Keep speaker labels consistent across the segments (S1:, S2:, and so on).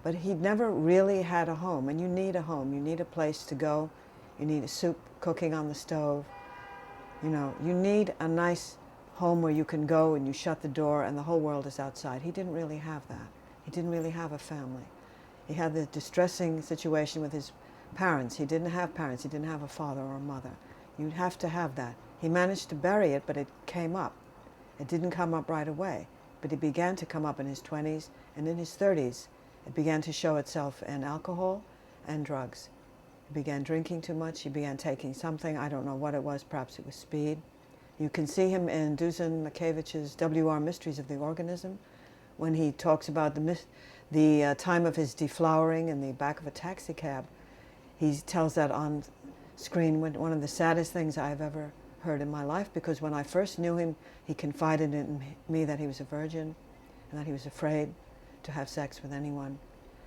S1: But he never really had a home, and you need a home. You need a place to go. You need a soup cooking on the stove. You know, you need a nice home where you can go and you shut the door and the whole world is outside. He didn't really have that. He didn't really have a family. He had the distressing situation with his parents. He didn't have parents. He didn't have a father or a mother. You'd have to have that. He managed to bury it, but it came up. It didn't come up right away, but it began to come up in his 20s, and in his 30s, it began to show itself in alcohol and drugs. He began drinking too much. He began taking something. I don't know what it was. Perhaps it was speed. You can see him in Dusan Mickiewicz' W.R. Mysteries of the Organism, when he talks about the time of his deflowering in the back of a taxi cab. He tells that on screen, one of the saddest things I've ever heard in my life, because when I first knew him, he confided in me that he was a virgin and that he was afraid to have sex with anyone.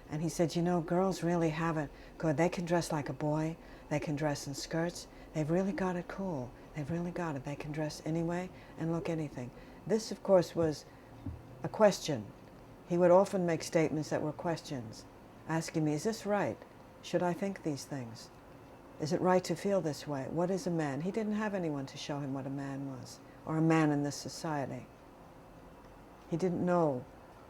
S1: And he said, you know, girls really have it good. They can dress like a boy. They can dress in skirts. They've really got it cool. They've really got it. They can dress anyway and look anything. This, of course, was a question. He would often make statements that were questions, asking me, is this right? Should I think these things? Is it right to feel this way? What is a man? He didn't have anyone to show him what a man was, or a man in this society. He didn't know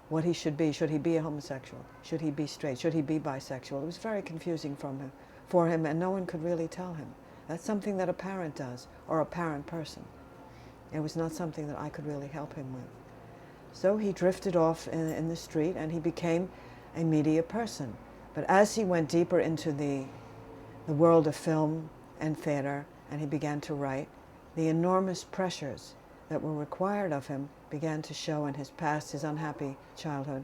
S1: what he should be. Should he be a homosexual? Should he be straight? Should he be bisexual? It was very confusing for him, and no one could really tell him. That's something that a parent does, or a parent person. It was not something that I could really help him with. So he drifted off in the street, and he became a media person. But as he went deeper into the world of film and theater, and he began to write, the enormous pressures that were required of him began to show in his past, his unhappy childhood,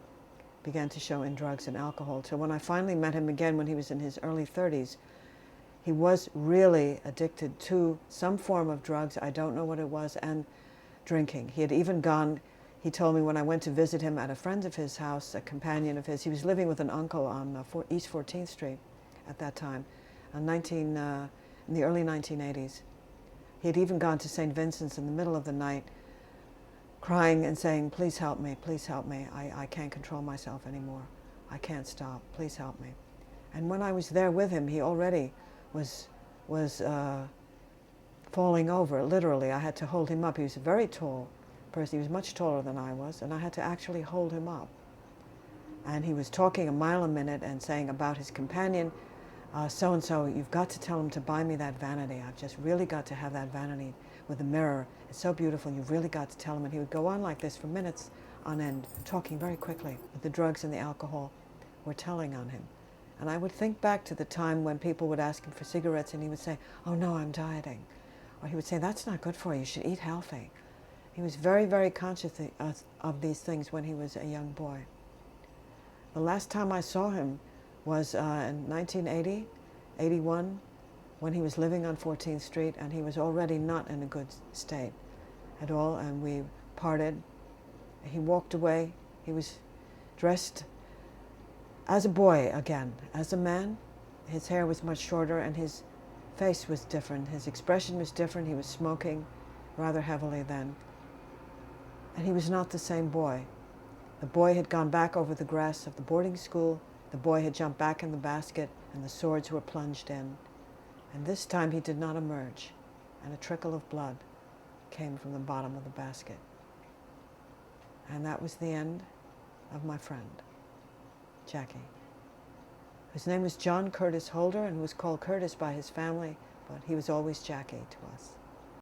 S1: began to show in drugs and alcohol. So when I finally met him again when he was in his early 30s, he was really addicted to some form of drugs, I don't know what it was, and drinking. He had even gone, he told me when I went to visit him at a friend of his house, a companion of his, he was living with an uncle on East 14th Street at that time, in the early 1980s. He had even gone to St. Vincent's in the middle of the night, crying and saying, please help me, I can't control myself anymore. I can't stop, please help me. And when I was there with him, he already was falling over, literally. I had to hold him up. He was a very tall person. He was much taller than I was, and I had to actually hold him up. And he was talking a mile a minute and saying about his companion, so-and-so, you've got to tell him to buy me that vanity. I've just really got to have that vanity with the mirror. It's so beautiful, you've really got to tell him. And he would go on like this for minutes on end, talking very quickly. But the drugs and the alcohol were telling on him. And I would think back to the time when people would ask him for cigarettes and he would say, oh no, I'm dieting. Or he would say, that's not good for you, you should eat healthy. He was very, very conscious of these things when he was a young boy. The last time I saw him was in 1980, 81, when he was living on 14th Street, and he was already not in a good state at all, and we parted. He walked away. He was dressed as a boy again. As a man, his hair was much shorter, and his face was different. His expression was different. He was smoking rather heavily then. And he was not the same boy. The boy had gone back over the grass of the boarding school. The boy had jumped back in the basket, and the swords were plunged in. And this time he did not emerge, and a trickle of blood came from the bottom of the basket. And that was the end of my friend, Jackie, whose name was John Curtis Holder and who was called Curtis by his family, but he was always Jackie to us.